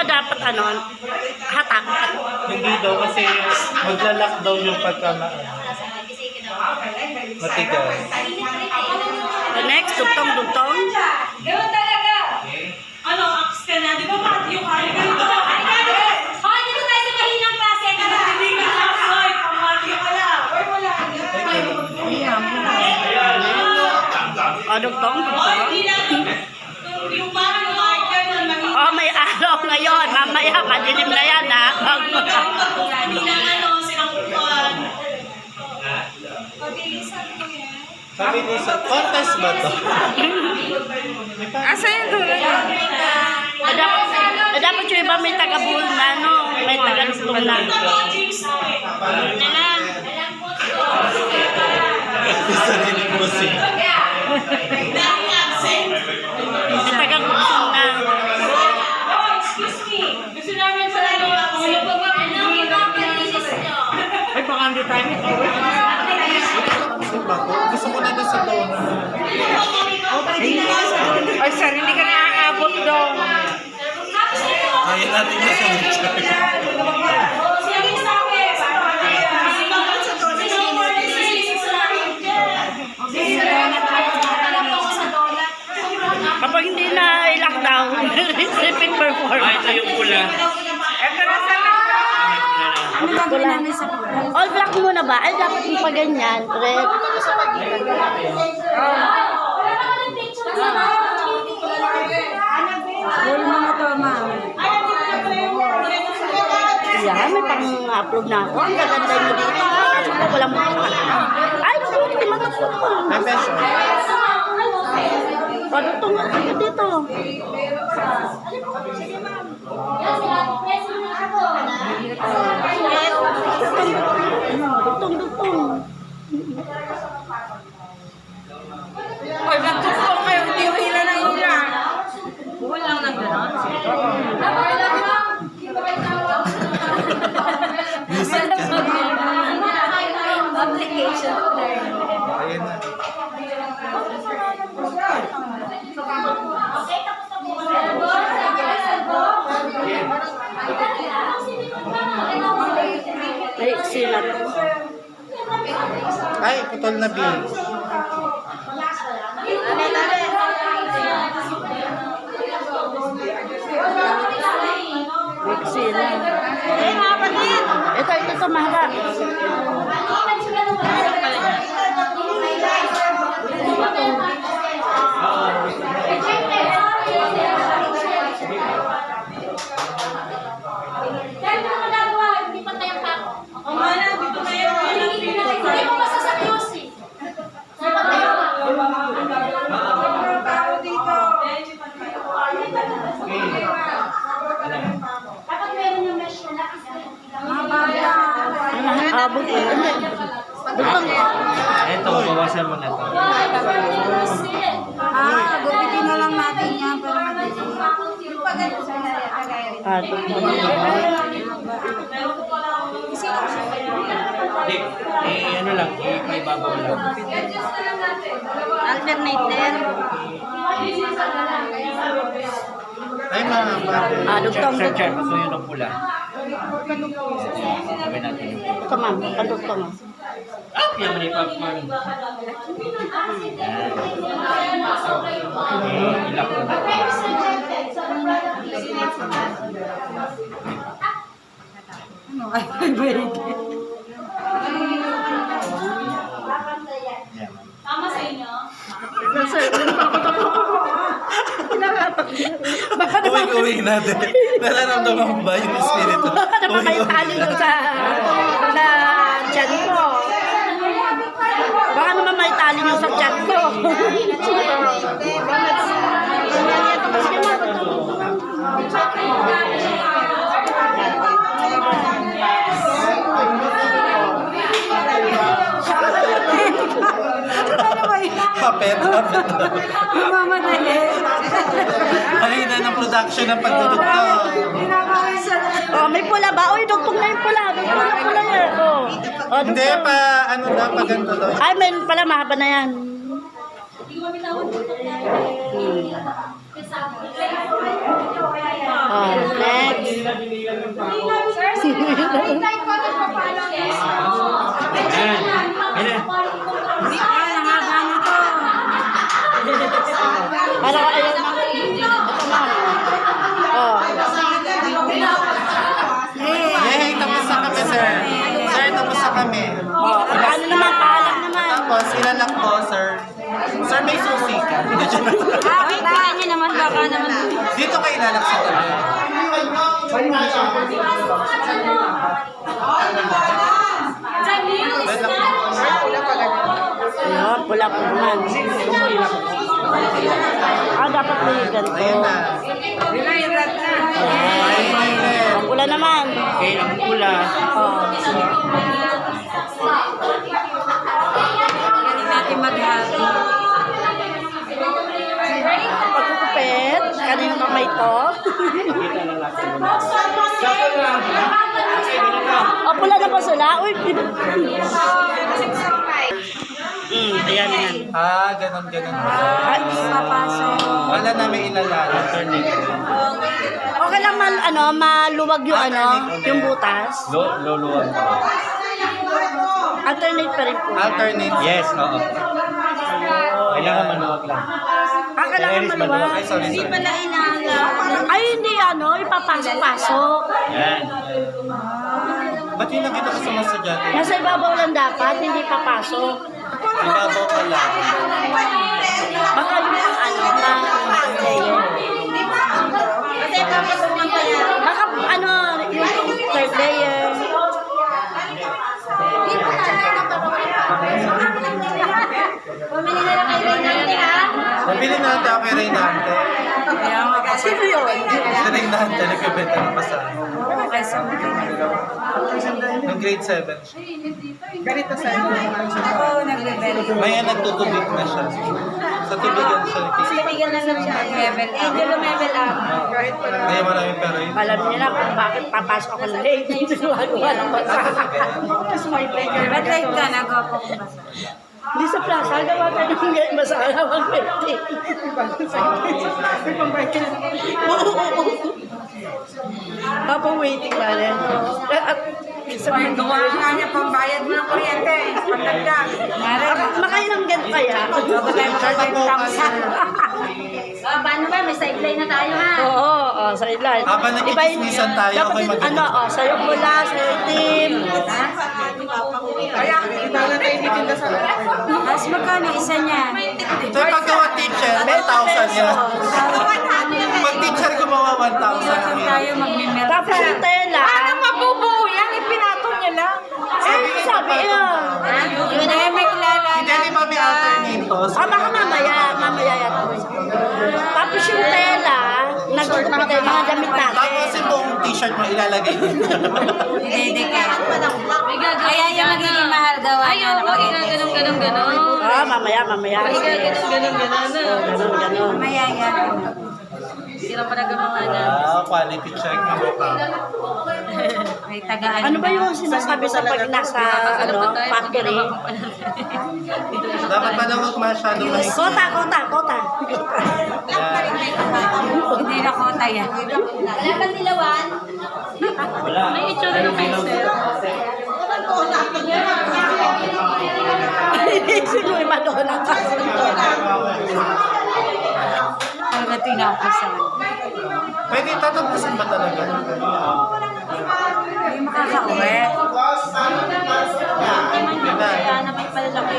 dapat ano, hatak. Hindi daw kasi magla-lockdown yung matigas. Next, dugtong. Gano'n talaga. Ano, aks ka na. Di ba Matthew? Kaya ka nito. Hoy, dito tayo sa mahinang klase. Hindi ka na. Hoy, pang Matthew ka lang. Hoy, wala. Dugtong. Hoy, hindi na. Yung parang yung art ka nun. Oh, may araw ngayon. Mamaya, madilim na yan, ha? Hindi na ano, silang kukuhan. Sabi niya sa contest ba to? Asa yung dulo niya? Dapat yung iba may taga-bull na, no? May taga-lustong na. Isa rin yung musik. May taga-lustong na. Excuse me. Gusto namin pala yung Ay, baka hindi tayo nito. Gusto ko na doon sa donor. Ay, sir, hindi ka naaabot doon. Kaya natin yung sa Kapag hindi na i-lockdown, repeat performance. Ito yung pula. Ito na sa ano gagawin namin sa pula? All black muna ba? Ay, dapat yung pa ganyan. Red. Wala mga to, ma'am. Yan, may pang-upload na ako. Ang gaganda nyo dito. Kasi po walang mukha. Ay, hindi mag-upload ko. May peso. Padutong nga kayo dito. Dutong. Ay, nagtutong kayo. Hindi ko hila ng hila. Walang nang gano'n. Application. Ayun na. Ay, sila to. Ay, putol na bill. Sila. Ito, mahaba. Abot ko. Dutong. Ito, bawasan mo na ito. Gupitin na lang natin yan para madali. Dutong. Ano lang, ibabaw lang. Alternator. Ay, mga bagay. Dutong. Check. Gusto nyo ng pula. Sabi natin yung pula. Ito, ma'am. Padutong. Yan mo ni Popcorn. Ilak mo na. Ano? Ay, very good. Tama sa inyo? Uwi natin. Nararamdaman mo ba yung espiritu? Baka naman may tali nyo sa tiyan ko. Baka naman may tali nyo sa tiyan ko. Papet. Mamadali. Mahina ng production ng pagdudugtong. Oh, may pula ba? Uy, dugtong na yung pula. Dugtong na pula yan. Oh, Hindi dugtong. pa, ano daw, pa ganito daw. Ay, may pala, mahaba na yan. Oh, next. Para ayaw na. Ito ma'am. Oh. Yay, tapos na kami, sir. Sir, tapos na kami. Oh, ano naman, paalam naman. Tapos, ilan lang po, sir? Sir, may susi ka. Kaya niyo naman, baka naman. Dito kayo ilalak sa tabi. Wait lang po. Ayun, pula po naman. Ah, dapat may ganito. Ayun na. Ang pula naman. Okay, ang pula. Oh. Galing natin maghati. Pagkukupit, kanino kamay to? O, pula na po sila. Uy, ayan yan. Ah, ganun. Ay, Wala na may ilalala. okay lang maluwag yung yung butas. Luluwag. Alternate pa rin po. Alternate. Yes, oo. Kailangan maluwag lang. Kailangan maluwag. Ay, sorry. Ay, hindi ipapasok-pasok. Yan. Ba't yung nakita ko sa masadyate? Nasa ibabaw lang dapat, hindi papasok. Ibabaw ka lang. Baka yung baka yung third layer. Pumili na lang kayo Reynante, ha? Nabili natin ako kay Reynante. Sino yun? Si Reynante, nagkabenta ng pasahan. Nung grade 7 siya. Oo, nag-level. Maya nagtutubig na siya. Sa tubigan siya. Bigyan na lang siya. Level up. Hindi level up. Kaya maraming pera yun. Alam niyo na kung bakit papasok ako na late. Gumagawa ng basa. Tapos may player. Ba't late ka? Nagawa ko basa. Hindi sa plaza, gawa ka ng basa. Gawang 50. Tapos waiting pa rin. Gawa nga niya pambayad mo ng kuryente. Pagdagdag. Makailang ganito kaya? Paano ba? May sideline na tayo, ha? Oo, sideline. Habang nagkikismisan tayo, dapat ako'y yung maganda. sa'yo pula, sa'yo itim. Mas magkano isa niya? So, paggawa teacher, 1,000 yan. Pag teacher gumawa 1,000 Tayo magmimero. Tapos yung tela. mabubuo yan? Ipinatong niya lang. Sabi niya. Yun na may kilala. Hindi, di ba may alternatives? Baka mamaya yan. Tapos yung tela, nagtutupit tayo mga damit natin. Tapos yung buong t-shirt mo ilalagay dito. Hindi ka. Kaya yung magiging mahal daw. Ayun, ganun. Mamaya. Ganun. Mamaya yan. Sira pa nagamawa na. Quality check na mukha. May tagaan. Ano ba yung sinasabi sa pag nasa factory? Dapat pa daw huwag masyadong mahigpit. Kota. Yan. Hindi na kota yan. Wala kang dilawan? May itsura ng pencil. Sino yung Madonna ka? Talaga tinapusan. Pwede tatapusin ba talaga? Hindi makakauwi. Kaya na may palalaki.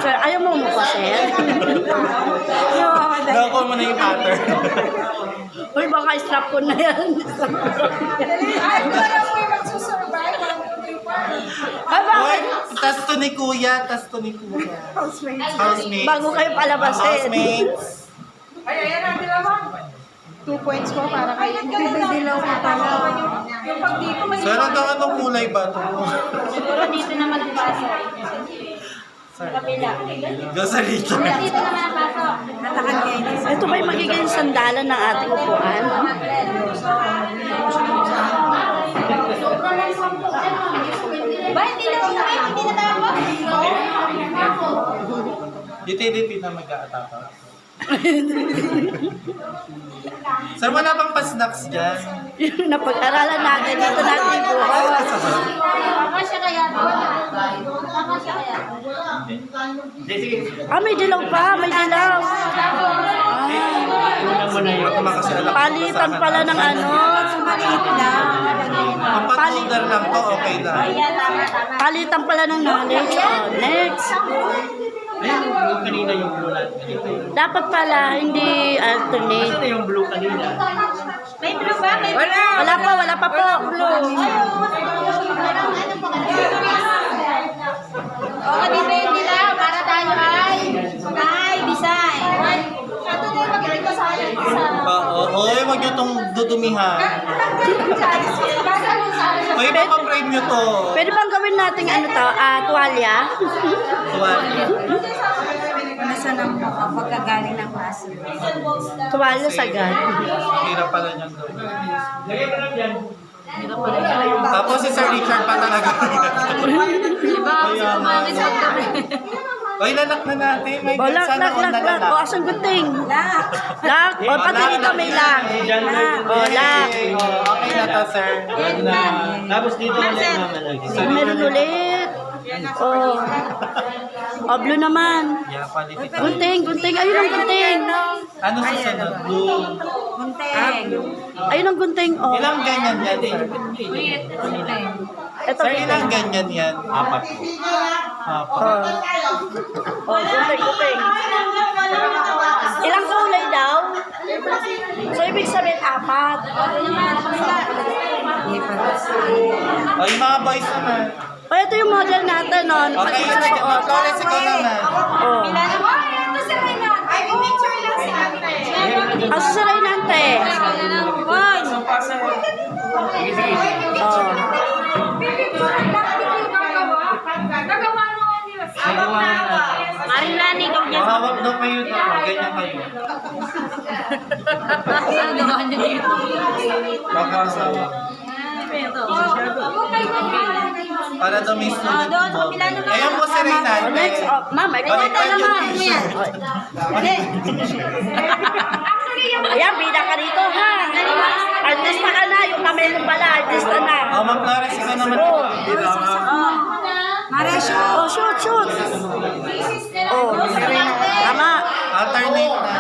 Sir, ayaw mo mo pa, sir? Nakuha mo na yung pattern. Uy, baka strap ko na yan. Ay, wala mo yung magsusurvive. Ay, Hoy, bakit? tas to ni kuya. Housemate. Bago kayo palabasin. Housemates. Ay, ayan ang dilawan. 2 points mo para kay Dilaw ka pala. Yung pag dito, may Sir, anong kulay ba ito? siguro dito naman ang pasok. Kapila. Gasalito. Dito naman ang pasok. Natakan kayo ni Ito ba yung magiging sandalan ng ating upuan? Sobrang lang 10. Ba, hindi na Utility na mag-aatapa. Sir, wala bang pa-snacks dyan? Yun na pag-aralan natin, dito natin buhay. Kakasya kaya. Kakasya kaya. Ah, may dilaw pa, may dilaw. Palitan pala ng ano. Maliit lang. Kung pag-folder lang to, okay lang. Palitan pala ng knowledge. Oh, next. Kanina yung blue natin. Dapat pala, hindi alternate. Ano yung blue kanina? May blue ba? May Wala pa po. Oo, depende lang. Para tayo ay Bisay. Ito din magaling ko sa akin. Oy, wag nyo itong dudumihan. Oy, papaprame nyo to. Pwede bang gawin natin ano to, tuwalya? Nasaan ang pagkagaling ng klase? Tuwalya sagad. Hirap pala niyang gawin. Tapos si Sir Richard pa talaga. Oy, lalak na natin. May O, lak. O, asan gunting? Lak. O, pati dito may lak. O, lak. Okay na to, sir. Tapos dito ulit naman lagi. Meron ulit. O, blue naman. Yeah, quality. Gunting. Ayun ang gunting. Ano susunod? Blue. Ayun ang gunting. O, Ilang ganyan yan, sir? ito Sir, ilang ganyan yan? Apat po. O, gunting. Ilang kulay daw? So, ibig sabihin, 4. O, yung mga boys naman. O, ito yung model natin, no? Okay, yun na. Flores, ikaw naman. O. Ito si Reyna. Ay, picture lang si ate. Aso si Reynante. Maring Lani, ikaw niya. Mahawak daw kayo to. Ganyan kayo. Gawahan niya dito. Baka asawa. Para daw may student mo. Ayun po si Reynante. Next, ma'am, ikaw Okay, na naman. yung Ayan, bida ka dito, ha? Artista ka na, yung kamay mo pala, artista na. Oh, Ma'am Flores, ikaw naman. Oh, shoot. Oh, tama. Alternate na.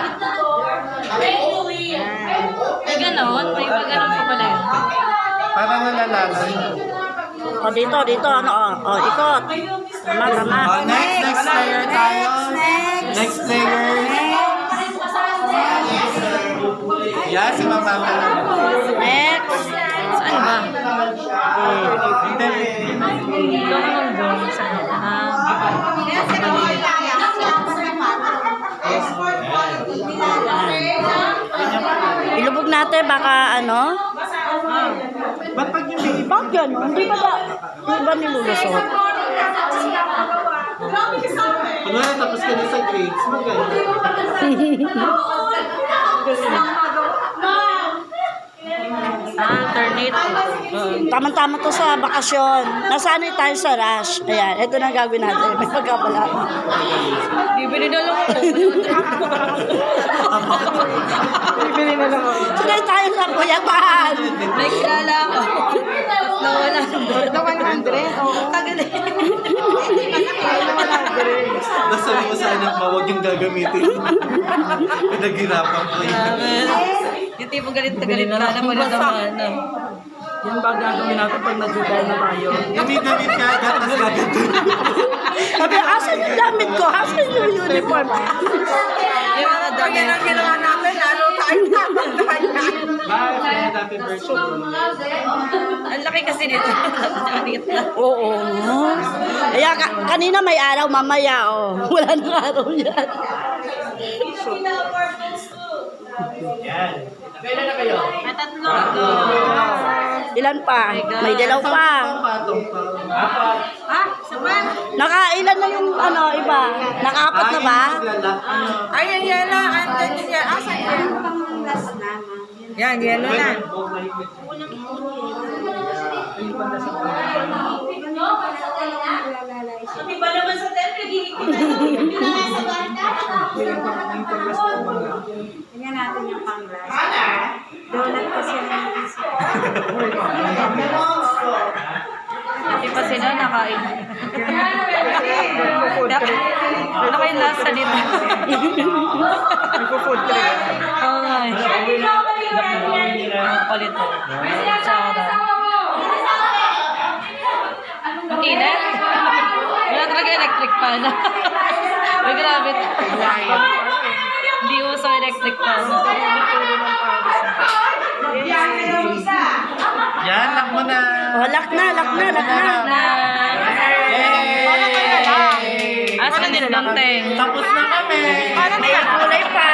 Ay, ganon. May pag-ganon pa pala yun. Para nalalaman. Oh, dito, ano, oh, ikot. Tama. Oh, next layer tayo. Next layer. Yeah, si Ma'am Mama. Next. Saan ba? Ilubog natin, baka ano? Ba't pag yung baby? Bakit gano'n? Hindi ba nilulusot? Kunwari tapos ka na sa grades mo, gano'n. Alternate. Tama-tama to sa bakasyon. Nasanay tayo sa rush. Ayan, ito na ang gagawin natin. May pagkapala. Bibili na lang ako. Sanay tayo sa puyatan. May kilala ako. Nawala. The 100? Oo. Nasabi mo sa anak mo, huwag yung gagamitin. Pinaghirapan ko yun. Yung tipo galit na galit na mo na naman. Yan ba gagawin natin pag nag-dry na tayo? Hindi damit ka agad, tapos gagawin. Sabi, asan yung damit ko? Asan yung uniform? Yung mga dami na ginawa natin, lalo tayo Bakit kaya natin version? Ang laki kasi nito. Oo. Kaya kanina may araw, mamaya, oh. Wala nang araw yan. Yan. Kailan na kayo? Matatlo. Ilan pa? May dilaw pa. Patong pa. Apat. Ah, saban. Nakailan na yung ano, iba? Nakaapat na ba? Ay, yan na. Andun siya. Asan yan? Yan, yan na. Tingnan natin yung pang-glass. Donut kasi yung isip. Hindi pa sila nakain. Ano kayo nasa dito? Nagpo-food trip. Oo nga eh. Palito. Tsara. Ang init? Wala talaga electric fan. Uy, grabe. Hindi uso electric fan. Yan, lock mo na. Oh, lock na. Asa ka din, Teng? Tapos na kami. May kulay pa.